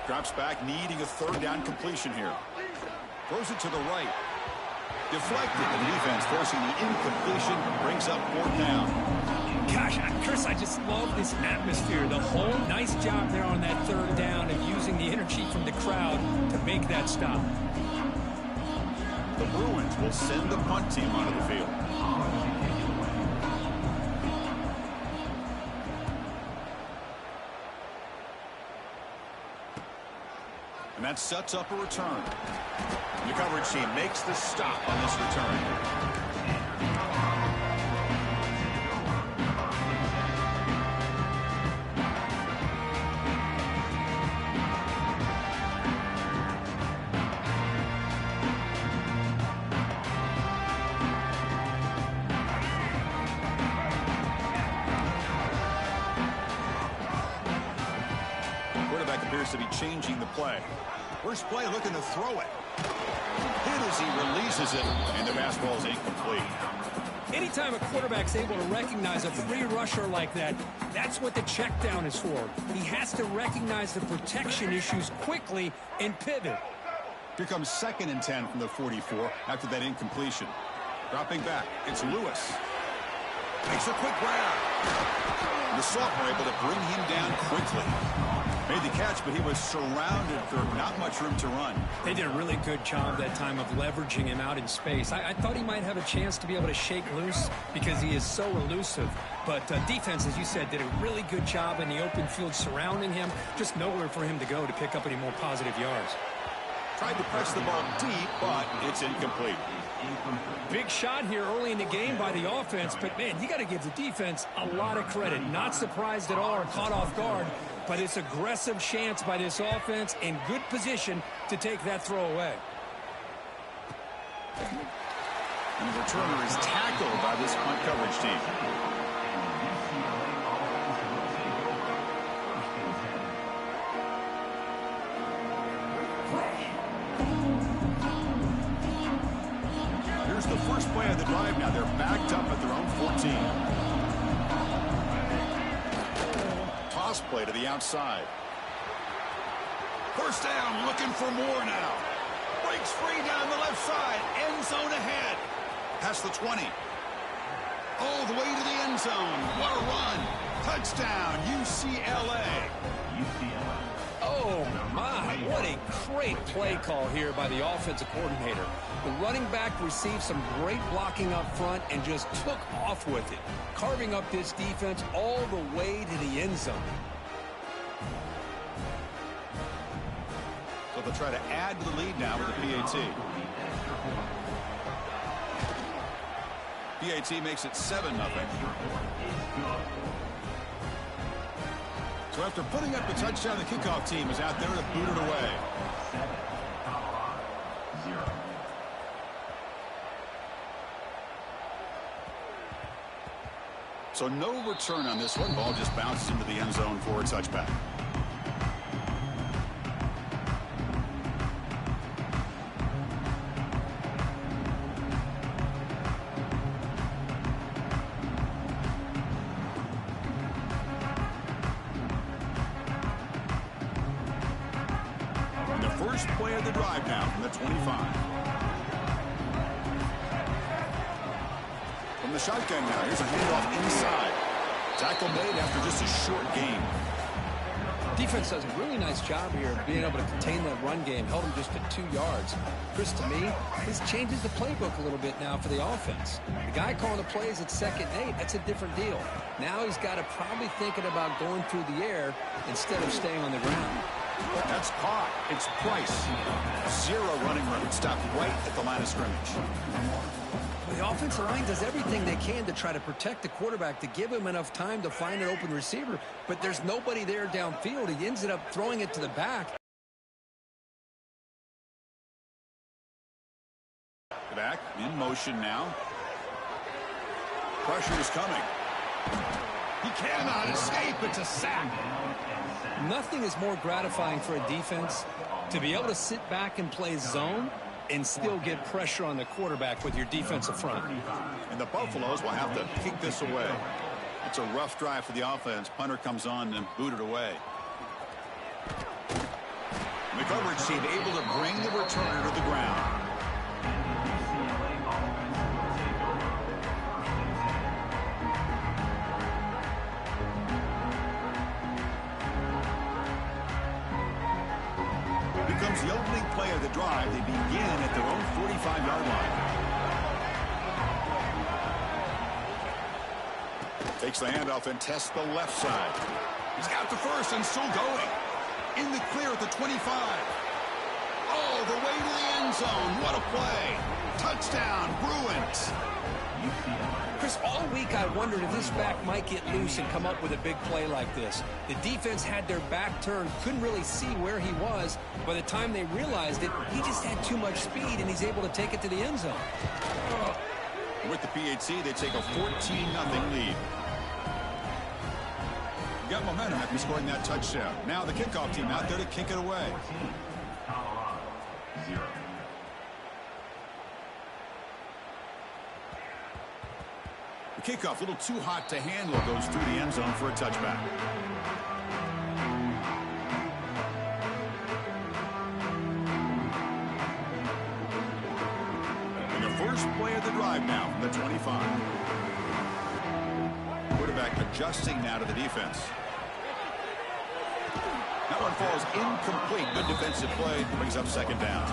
Drops back, needing a third down completion here. Throws it to the right. Deflected. The defense forcing the incompletion. Brings up fourth down. Gosh, Chris, I just love this atmosphere. The whole nice job there on that third down of using the energy from the crowd to make that stop. The Bruins will send the punt team onto the field. And that sets up a return. The coverage team makes the stop on this return. To be changing the play. First play looking to throw it. Hit as he releases it, and the pass ball is incomplete. Anytime a quarterback's able to recognize a free rusher like that, that's what the check down is for. He has to recognize the protection issues quickly and pivot. Here comes 2nd and 10 from the 44 after that incompletion. Dropping back, it's Lewis. Makes a quick grab. The sophomore able to bring him down quickly. Made the catch, but he was surrounded for not much room to run. They did a really good job that time of leveraging him out in space. I thought he might have a chance to be able to shake loose because he is so elusive. But defense, as you said, did a really good job in the open field surrounding him. Just nowhere for him to go to pick up any more positive yards. Tried to press the ball deep, but it's incomplete. Big shot here early in the game by the offense, but man, you got to give the defense a lot of credit. Not surprised at all or caught off guard by this aggressive chance by this offense in good position to take that throw away. And the returner is tackled by this punt coverage team. Here's the first play of the drive now. They're backed up at their own 14. Toss play to the outside. First down, looking for more now. Breaks free down the left side. End zone ahead. Past the 20. All the way to the end zone. What a run. Touchdown, UCLA. Oh, my. What a great play call here by the offensive coordinator. The running back received some great blocking up front and just took off with it, carving up this defense all the way to the end zone. So they'll try to add to the lead now with the PAT. PAT makes it 7-0. So after putting up a touchdown, the kickoff team is out there to boot it away. So no return on this one. Ball just bounces into the end zone for a touchback. And the first play of the drive now from the 25. From the shotgun now, here's a handoff inside. Tackle made after just a short game. Defense does a really nice job here of being able to contain that run game, held him just at 2 yards. Chris, to me, this changes the playbook a little bit now for the offense. The guy calling the plays at 2nd and 8, that's a different deal. Now he's got to probably thinking about going through the air instead of staying on the ground. That's caught. It's Price. 0 running room. Stopped right at the line of scrimmage. The offensive line does everything they can to try to protect the quarterback, to give him enough time to find an open receiver, but there's nobody there downfield. He ends up throwing it to the back. Back in motion now. Pressure is coming. He cannot escape. It's a sack. Nothing is more gratifying for a defense to be able to sit back and play zone and still get pressure on the quarterback with your defensive front. And the Buffaloes will have to kick this away. It's a rough drive for the offense. Punter comes on and booted away. The coverage team able to bring the returner to the ground. Becomes the opening play of the drive. They begin at their own 45-yard line. Takes the handoff and tests the left side. He's got the first and still going. In the clear at the 25. All the way to the end zone. What a play. Touchdown, Bruins. Chris, all week I wondered if this back might get loose and come up with a big play like this. The defense had their back turned, couldn't really see where he was. By the time they realized it, he just had too much speed, and he's able to take it to the end zone. With the PHC, they take a 14-0 lead. Got momentum after scoring that touchdown. Now the kickoff team out there to kick it away. The kickoff, a little too hot to handle, goes through the end zone for a touchback. And the first play of the drive now from the 25. Quarterback adjusting now to the defense. That one falls incomplete. Good defensive play. Brings up second down.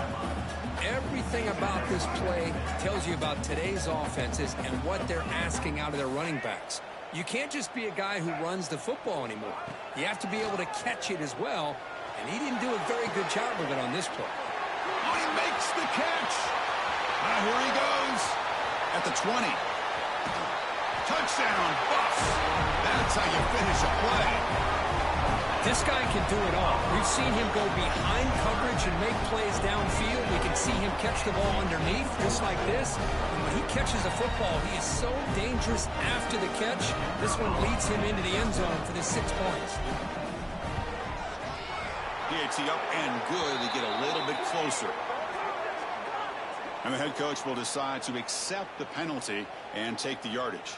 Everything about this play tells you about today's offenses and what they're asking out of their running backs. You can't just be a guy who runs the football anymore. You have to be able to catch it as well, and he didn't do a very good job of it on this play. Oh, he makes the catch. Here he goes at the 20. Touchdown, Buffs. That's how you finish a play. This guy can do it all. We've seen him go behind coverage and make plays downfield. We can see him catch the ball underneath, just like this. And when he catches a football, he is so dangerous after the catch. This one leads him into the end zone for the 6 points. DHC up and good to get a little bit closer. And the head coach will decide to accept the penalty and take the yardage.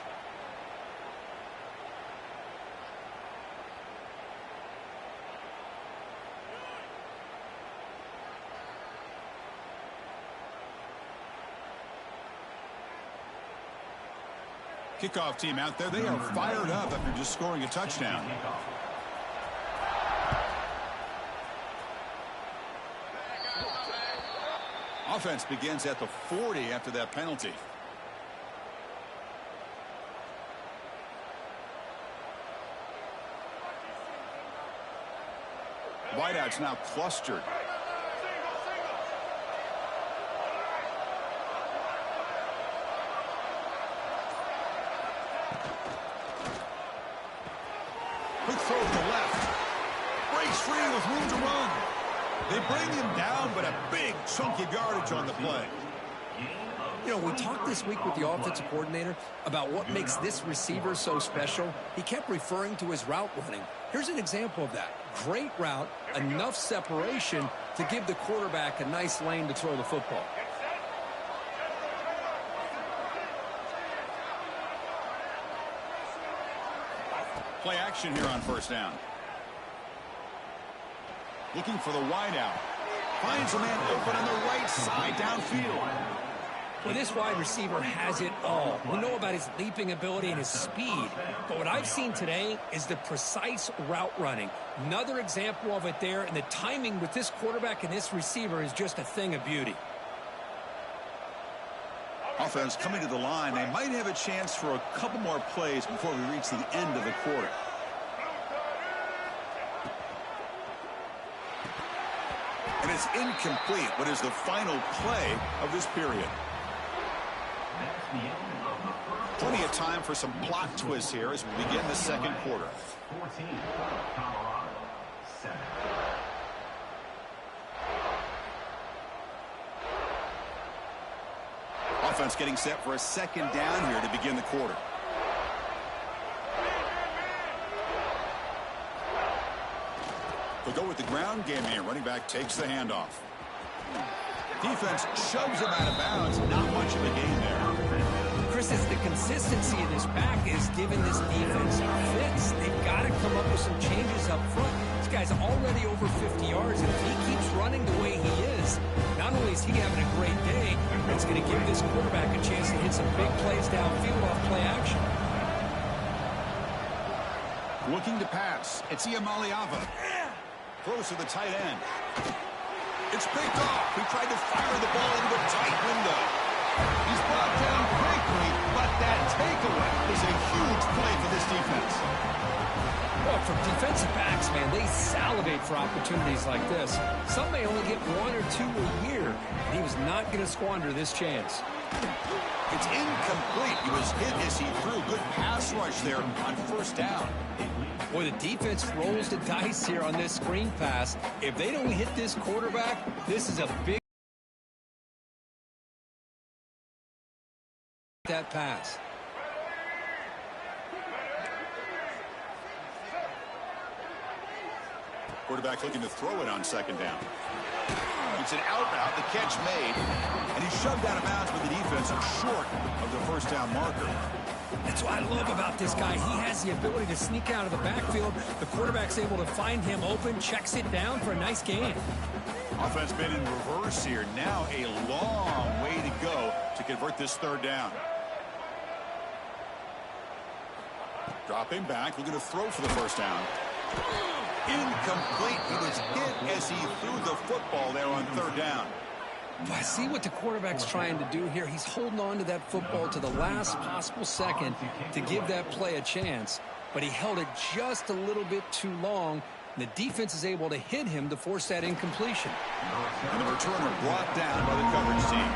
Kickoff team out there, they are fired up after just scoring a touchdown. Offense begins at the 40 after that penalty. Wideouts now clustered. Quick throw to the left. Breaks free with room to run. They bring him down, but a big chunk of yardage on the play. You know, we talked this week with the offensive coordinator about what makes this receiver so special. He kept referring to his route running. Here's an example of that. Great route, enough separation to give the quarterback a nice lane to throw the football. Play action here on first down. Looking for the wideout. Finds a man open on the right side downfield. Well, this wide receiver has it all. We know about his leaping ability and his speed. But what I've seen today is the precise route running. Another example of it there, and the timing with this quarterback and this receiver is just a thing of beauty. Offense coming to the line. They might have a chance for a couple more plays before we reach the end of the quarter. And it's incomplete. What is the final play of this period? Plenty of time for some plot twists here as we begin the second quarter. 14, Colorado, 7. Offense getting set for a second down here to begin the quarter. They'll go with the ground game here. Running back takes the handoff. Defense shoves him out of bounds. Not much of a gain there. Chris, it's the consistency of this back is giving this defense fits. They've got to come up with some changes up front. It's guy's already over 50 yards, and if he keeps running the way he is, not only is he having a great day, but it's going to give this quarterback a chance to hit some big plays downfield off play action. Looking to pass. It's Iamaleava. Throws to the tight end. It's picked off. He tried to fire the ball into a tight window. He's brought down quickly, but that takeaway is a huge play for this defense. Well, for defensive backs, man, they salivate for opportunities like this. Some may only get 1 or 2 a year, and he was not going to squander this chance. It's incomplete. He was hit as he threw. Good pass rush there on first down. Boy, the defense rolls the dice here on this screen pass. If they don't hit this quarterback, this is a big that pass. Quarterback looking to throw it on second down. It's an out route, the catch made, and he's shoved out of bounds with the defense short of the first down marker. That's what I love about this guy. He has the ability to sneak out of the backfield. The quarterback's able to find him open, checks it down for a nice gain. Offense been in reverse here. Now a long way to go to convert this third down. Dropping back, looking to throw for the first down. Incomplete. He was hit as he threw the football there on third down. I see what the quarterback's trying to do here. He's holding on to that football to the last possible second to give that play a chance. But he held it just a little bit too long. And the defense is able to hit him to force that incompletion. And the returner brought down by the coverage team.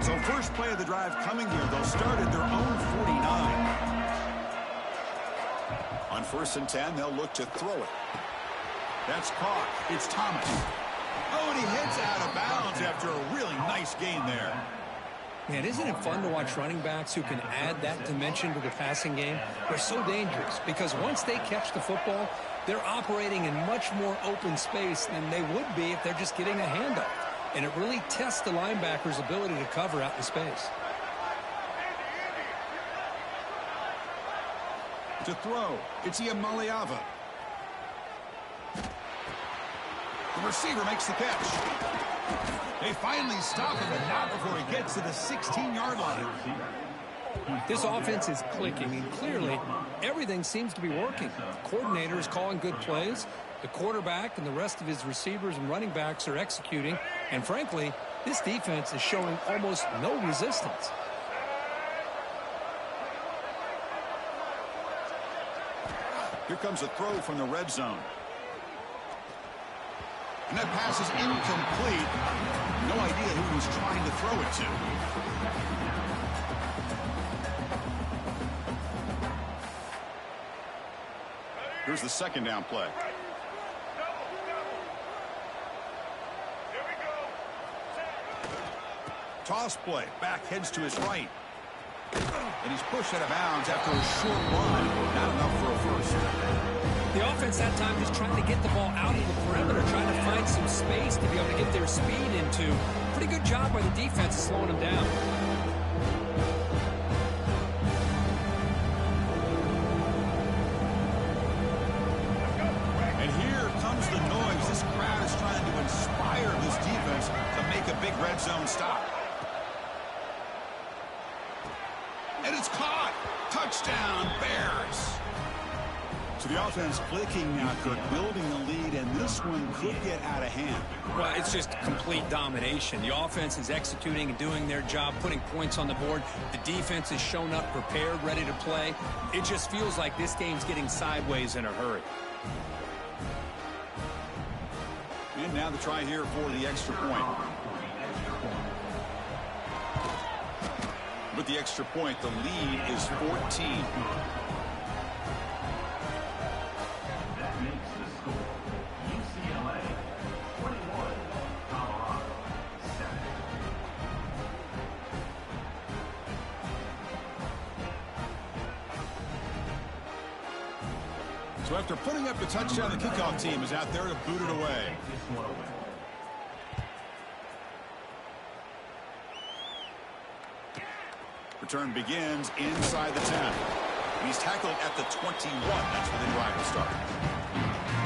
So first play of the drive coming here. They'll start at their own 49. On 1st and 10, they'll look to throw it. That's caught. It's Thomas. Oh, and he hits out of bounds after a really nice gain there. Man, isn't it fun to watch running backs who can add that dimension to the passing game? They're so dangerous because once they catch the football, they're operating in much more open space than they would be if they're just getting a handoff. And it really tests the linebacker's ability to cover out in space. To throw, it's Iamaleava. The receiver makes the catch. They finally stop him, but not before he gets to the 16-yard line. This offense is clicking, and clearly everything seems to be working. The coordinator is calling good plays. The quarterback and the rest of his receivers and running backs are executing. And frankly, this defense is showing almost no resistance. Here comes a throw from the red zone. And that pass is incomplete. No idea who he was trying to throw it to. Here's the second down play. Toss play. Back heads to his right. And he's pushed out of bounds after a short run. Not enough for a first. The offense that time is trying to get the ball out of the perimeter, trying to find some space to be able to get their speed into. Pretty good job by the defense of slowing them down. And here comes the noise. This crowd is trying to inspire this defense to make a big red zone stop. And it's caught. Touchdown, Bears. So the offense clicking now, Kirk, building the lead, and this one could get out of hand. Well, it's just complete domination. The offense is executing and doing their job, putting points on the board. The defense has shown up prepared, ready to play. It just feels like this game's getting sideways in a hurry. And now the try here for the extra point. With the extra point, the lead is 14. That makes the score UCLA 21, Colorado 7. So after putting up the touchdown, the kickoff team is out there to boot it away. This one away. Return begins inside the 10. He's tackled at the 21. That's where the drive will start.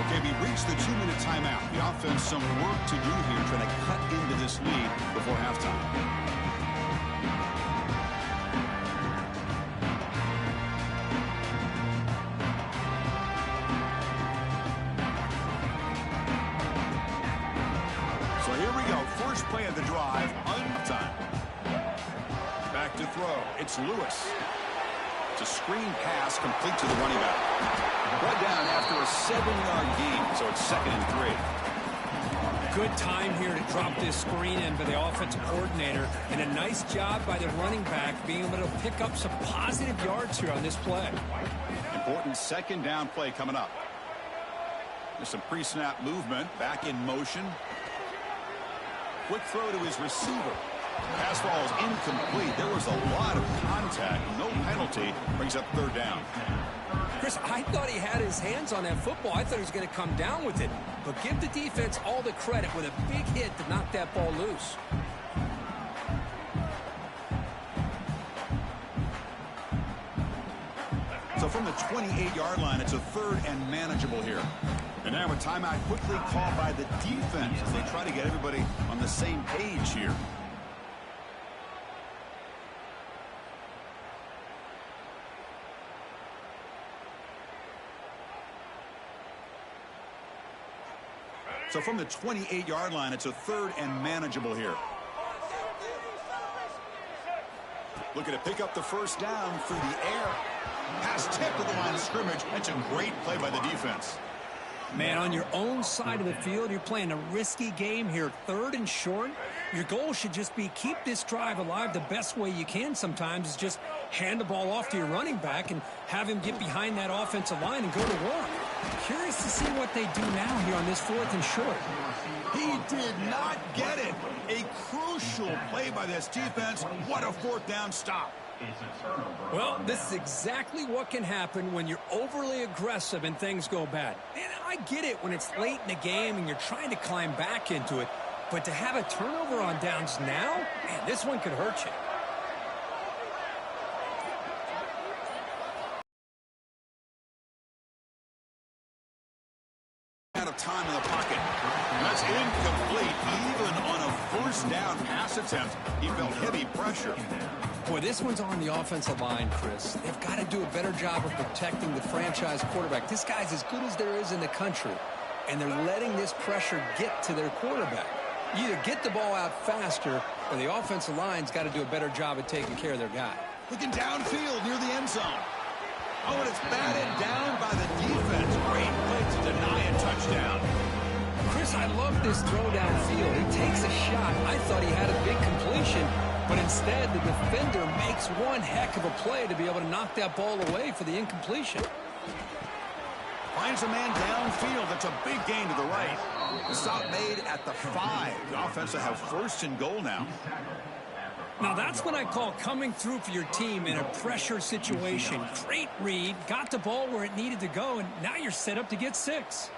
Okay, we reached the 2-minute timeout. The offense some work to do here trying to cut into this lead before halftime. First play of the drive, time. Back to throw. It's Lewis. It's a screen pass complete to the running back. Brought down after a 7-yard gain, so it's 2nd and 3. Good time here to drop this screen in by the offensive coordinator, and a nice job by the running back being able to pick up some positive yards here on this play. Important 2nd down play coming up. There's some pre-snap movement, back in motion. Quick throw to his receiver. Pass ball is incomplete. There was a lot of contact. No penalty. Brings up 3rd down. Chris, I thought he had his hands on that football. I thought he was going to come down with it. But give the defense all the credit with a big hit to knock that ball loose. So from the 28-yard line, it's a 3rd and manageable here. And now a timeout quickly called by the defense as they try to get everybody on the same page here. So from the 28-yard line, it's a 3rd and manageable here. Looking to pick up the 1st down through the air. Pass tip to the line of scrimmage. That's a great play by the defense. Man, on your own side of the field, you're playing a risky game here. 3rd and short. Your goal should just be keep this drive alive the best way you can sometimes is just hand the ball off to your running back and have him get behind that offensive line and go to work. Curious to see what they do now here on this 4th and short. He did not get it. A crucial play by this defense. What a 4th down stop. Well, this is exactly what can happen when you're overly aggressive and things go bad. And I get it when it's late in the game and you're trying to climb back into it. But to have a turnover on downs now, man, this one could hurt you. Out of time in the pocket. That's incomplete. Even on a 1st down pass attempt, he felt heavy pressure. Boy, this one's on the offensive line, Chris. They've got to do a better job of protecting the franchise quarterback. This guy's as good as there is in the country, and they're letting this pressure get to their quarterback. You either get the ball out faster, or the offensive line's got to do a better job of taking care of their guy. Looking downfield near the end zone. Oh, and it's batted down by the defense. Great play to deny a touchdown. Chris, I love this throw downfield. He takes a shot. I thought he had a big completion, but instead the defender makes one heck of a play to be able to knock that ball away for the incompletion. Finds a man downfield. That's a big gain to the right. The stop made at the 5. The offense will have 1st and goal now. Now that's what I call coming through for your team in a pressure situation. Great read, got the ball where it needed to go, and now you're set up to get 6.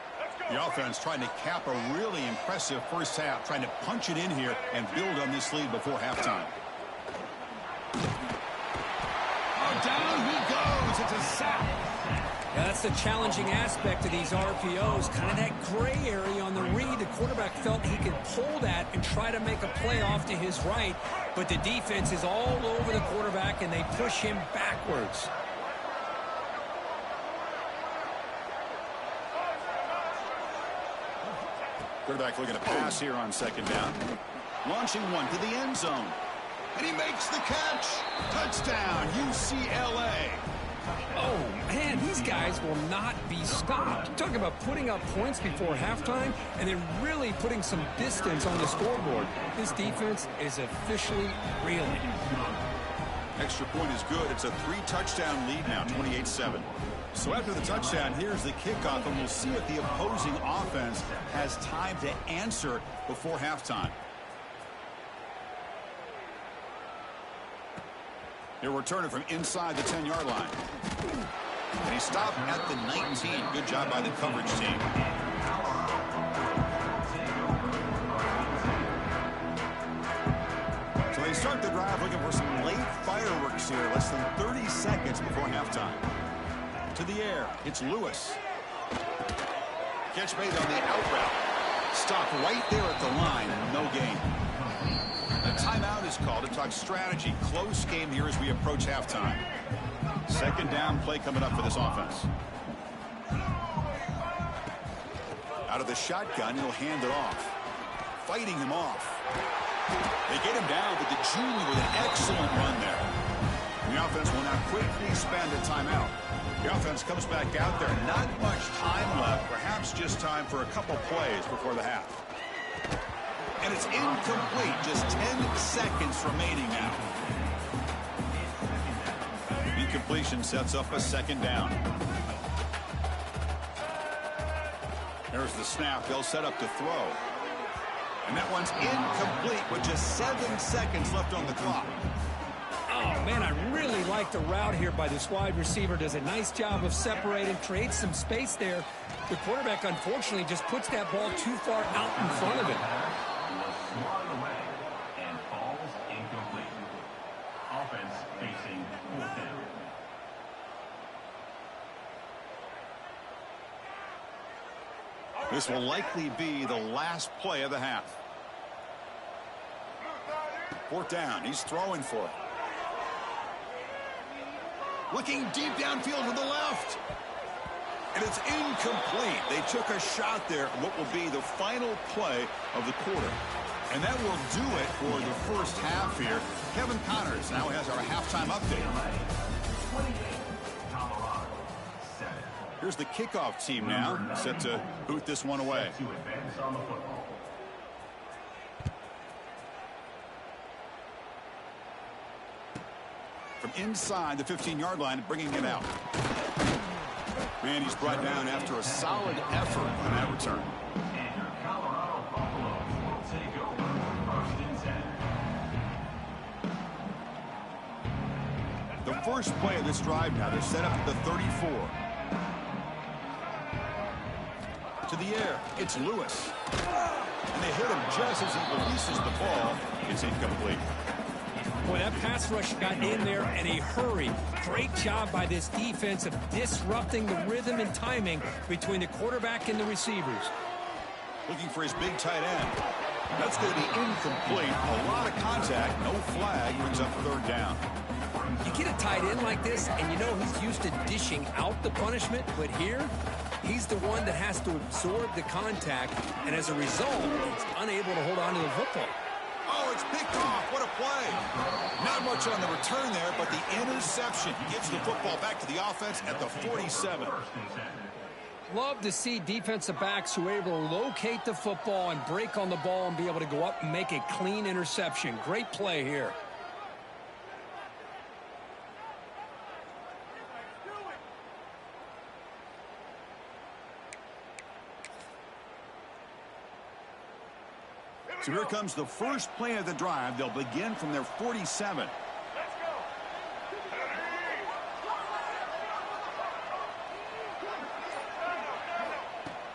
The offense trying to cap a really impressive 1st half, trying to punch it in here and build on this lead before halftime. Oh, down he goes. It's a sack. Yeah, that's the challenging aspect of these RPOs, kind of that gray area on the read. The quarterback felt he could pull that and try to make a play off to his right, but the defense is all over the quarterback, and they push him backwards. Quarterback looking to pass here on 2nd down. Launching one to the end zone. And he makes the catch. Touchdown, UCLA. Oh, man, these guys will not be stopped. Talking about putting up points before halftime and then really putting some distance on the scoreboard. This defense is officially reeling. Extra point is good. It's a 3-touchdown lead now, 28-7. So after the touchdown, here's the kickoff, and we'll see if the opposing offense has time to answer before halftime. He'll return it from inside the 10-yard line. And he stopped at the 19. Good job by the coverage team. So they start the drive looking for some late fireworks here. Less than 30 seconds before halftime. To the air. It's Lewis. Catch made on the out route. Stopped right there at the line. No gain. A timeout is called to talk strategy. Close game here as we approach halftime. Second down play coming up for this offense. Out of the shotgun, he'll hand it off. Fighting him off. They get him down, but the junior with an excellent run there. The offense will now quickly spend a timeout. The offense comes back out there. Not much time left. Perhaps just time for a couple plays before the half. And it's incomplete. Just 10 seconds remaining now. Incompletion sets up a second down. There's the snap. They'll set up to throw. And that one's incomplete with just 7 seconds left on the clock. Oh, man, I really like the route here by this wide receiver. Does a nice job of separating, creates some space there. The quarterback, unfortunately, just puts that ball too far out in front of him. Was swatted away and falls incomplete. Offense facing 4th down. This will likely be the last play of the half. 4th down. He's throwing for it. Looking deep downfield to the left. And it's incomplete. They took a shot there on what will be the final play of the quarter. And that will do it for the first half here. Kevin Connors now has our halftime update. 28, Colorado, 7. Here's the kickoff team now, set to boot this one away. To advance on the football. From inside the 15-yard line, bringing it out. Man, he's brought down after a solid effort on that return. And your Colorado Buffaloes will take over 1st and 10. The first play of this drive now, they're set up at the 34. To the air, it's Lewis. And they hit him just as he releases the ball. It's incomplete. Boy, that pass rush got in there in a hurry. Great job by this defense of disrupting the rhythm and timing between the quarterback and the receivers. Looking for his big tight end. That's going to be incomplete. A lot of contact, no flag, brings up 3rd down. You get a tight end like this, and you know he's used to dishing out the punishment, but here, he's the one that has to absorb the contact, and as a result, he's unable to hold on to the football. Oh, it's picked off. What a play. Not much on the return there, but the interception gives the football back to the offense at the 47. Love to see defensive backs who are able to locate the football and break on the ball and be able to go up and make a clean interception. Great play here. So here comes the first play of the drive. They'll begin from their 47.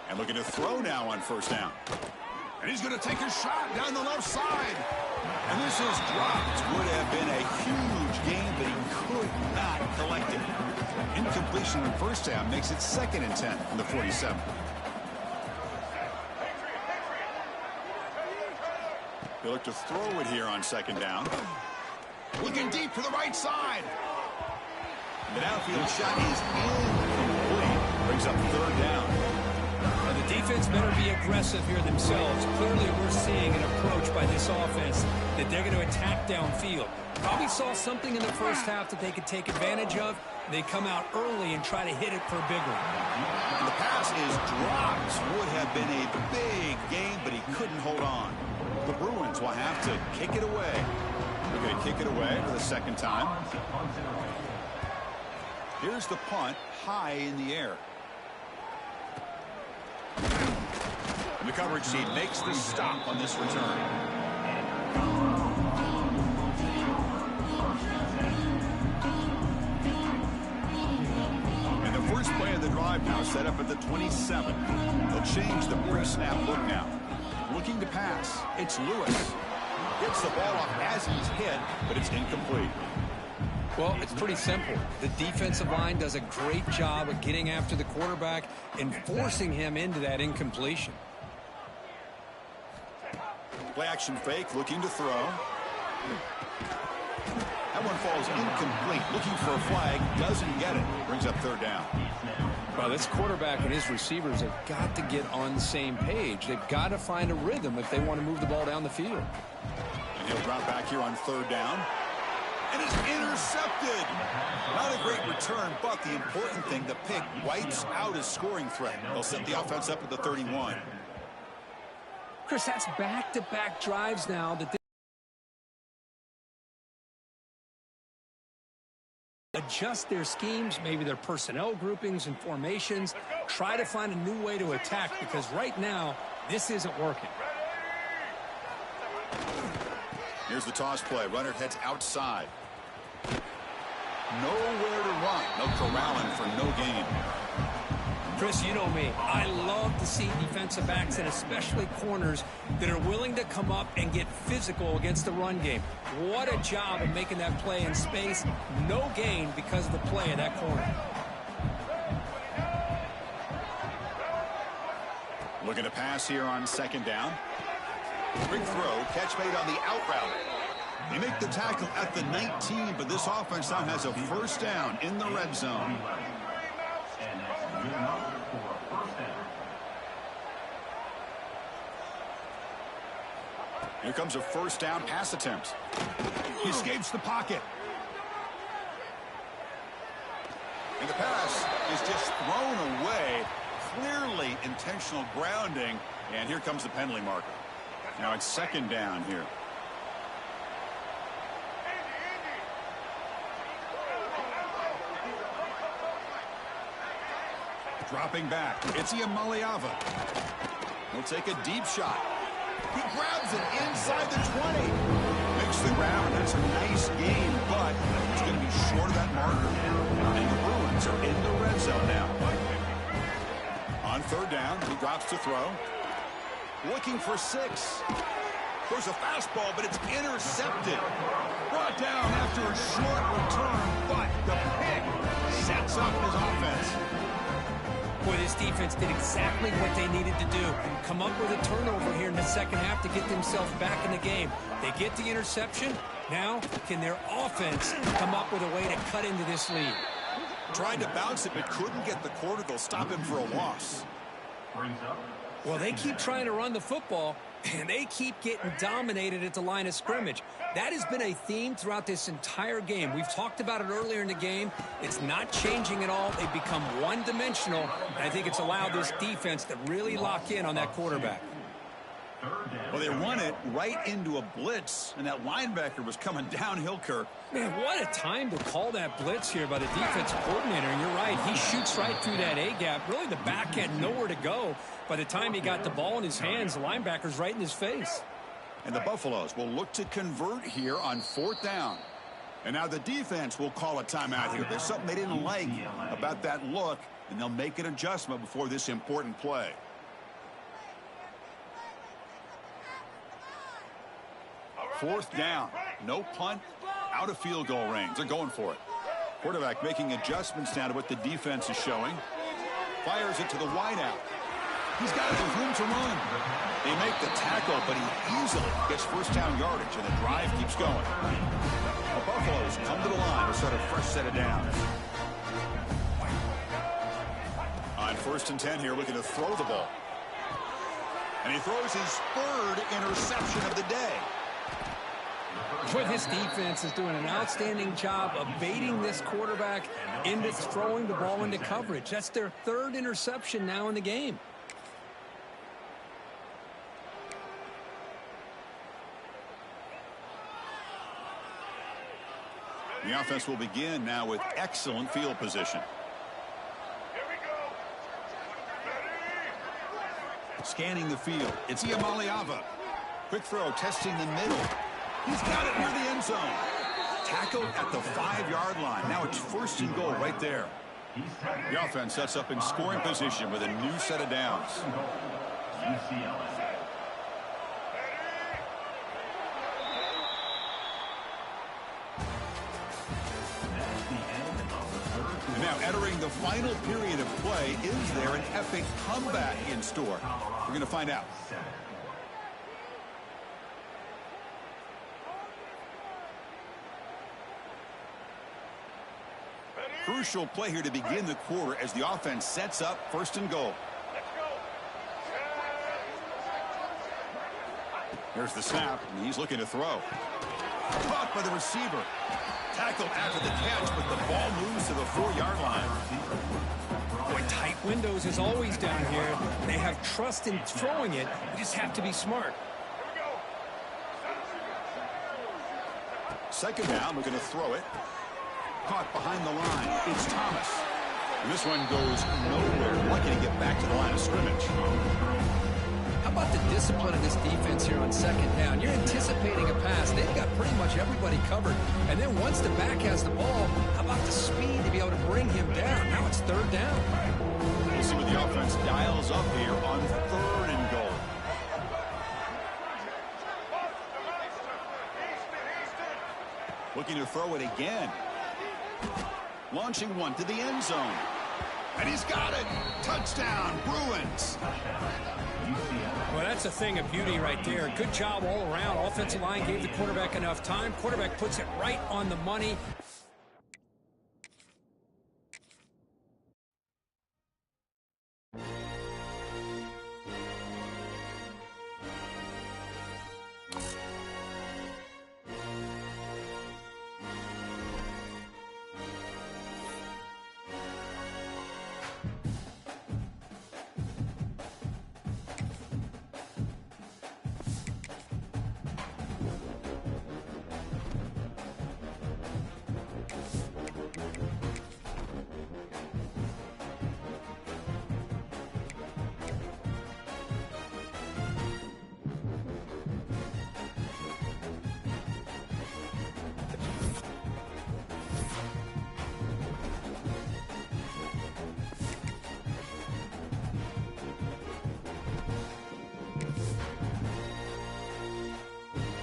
And looking to throw now on 1st down. And he's going to take a shot down the left side. And this is dropped. Would have been a huge gain, but he could not collect it. Incompletion on 1st down makes it 2nd and 10 from the 47. They look to throw it here on 2nd down. Looking deep to the right side. The downfield shot is incomplete. Brings up 3rd down. Now the defense better be aggressive here themselves. Clearly we're seeing an approach by this offense that they're going to attack downfield. Probably saw something in the first half that they could take advantage of. They come out early and try to hit it for a big one. And the pass is dropped. Would have been a big gain, but he couldn't hold on. The Bruins will have to kick it away. They're going to kick it away for the 2nd time. Here's the punt, high in the air. And the coverage team makes the stop on this return. And the first play of the drive now set up at the 27. They'll change the pre-snap look now. Looking to pass. It's Lewis. Gets the ball off as he's hit, but it's incomplete. Well, it's pretty simple. The defensive line does a great job of getting after the quarterback and forcing him into that incompletion. Play action fake, looking to throw. That one falls incomplete. Looking for a flag, doesn't get it. Brings up third down. Well, this quarterback and his receivers have got to get on the same page. They've got to find a rhythm if they want to move the ball down the field. And he'll drop back here on third down. And it's intercepted. Not a great return, but the important thing, the pick wipes out his scoring threat. They'll set the offense up at the 31. Chris, that's back-to-back drives now that adjust their schemes, maybe their personnel groupings and formations, try to find a new way to attack, because right now, this isn't working. Here's the toss play. Runner heads outside. Nowhere to run. No corralling for no gain. Chris, you know me. I love to see defensive backs and especially corners that are willing to come up and get physical against the run game. What a job of making that play in space. No gain because of the play of that corner. Looking to pass here on second down. Big throw. Catch made on the out route. They make the tackle at the 19, but this offense now has a first down in the red zone. Here comes a first down pass attempt. He escapes the pocket. And the pass is just thrown away. Clearly intentional grounding. And here comes the penalty marker. Now it's second down here. Dropping back. It's Iamaleava. He'll take a deep shot. He grabs it inside the 20. Makes the grab, and that's a nice gain, but he's going to be short of that marker. And the Bruins are in the red zone now. On third down, he drops to throw. Looking for 6. There's a fastball, but it's intercepted. Brought down after a short return, but the pick sets up his offense. Boy, this defense did exactly what they needed to do. Come up with a turnover here in the second half to get themselves back in the game. They get the interception. Now, can their offense come up with a way to cut into this lead? Tried to bounce it, but couldn't get the quarter. They'll stop him for a loss. Well, they keep trying to run the football, and they keep getting dominated at the line of scrimmage. That has been a theme throughout this entire game. We've talked about it earlier in the game. It's not changing at all. They've become one-dimensional, and I think it's allowed this defense to really lock in on that quarterback. Well, they run it right into a blitz, and that linebacker was coming downhill, Kirk. Man, what a time to call that blitz here by the defensive coordinator. And you're right, he shoots right through that A-gap. Really, the back had nowhere to go. By the time he got the ball in his hands, the linebacker's right in his face. And the Buffaloes will look to convert here on fourth down. And now the defense will call a timeout here. There's something they didn't like about that look, and they'll make an adjustment before this important play. Fourth down. No punt. Out of field goal range. They're going for it. Quarterback making adjustments now to what the defense is showing. Fires it to the wideout. He's got room to run. They make the tackle, but he easily gets first down yardage, and the drive keeps going. The Buffaloes come to the line to start a fresh set of downs. On 1st and 10 here, looking to throw the ball. And he throws his 3rd interception of the day. Boy, this defense is doing an outstanding job of baiting this quarterback into throwing the ball into coverage. That's their 3rd interception now in the game. The offense will begin now with excellent field position. Scanning the field. It's Iamaleava. Quick throw, testing the middle. He's got it near the end zone. Tackled at the 5-yard line. Now it's 1st and goal right there. The offense sets up in scoring position with a new set of downs. And now entering the final period of play, is there an epic comeback in store? We're going to find out. Crucial play here to begin the quarter as the offense sets up 1st and goal. Here's the snap, and he's looking to throw. Caught by the receiver. Tackled after the catch, but the ball moves to the 4-yard line. Boy, tight windows is always down here. They have trust in throwing it. You just have to be smart. 2nd down, we're going to throw it. Caught behind the line. It's Thomas. And this one goes nowhere. Lucky to get back to the line of scrimmage. How about the discipline of this defense here on 2nd down? You're anticipating a pass. They've got pretty much everybody covered. And then once the back has the ball, how about the speed to be able to bring him down? Now it's 3rd down. We'll see what the offense dials up here on 3rd and goal. Looking to throw it again. Launching one to the end zone. And he's got it. Touchdown, Bruins. Well, that's a thing of beauty right there. Good job all around. Offensive line gave the quarterback enough time. Quarterback puts it right on the money.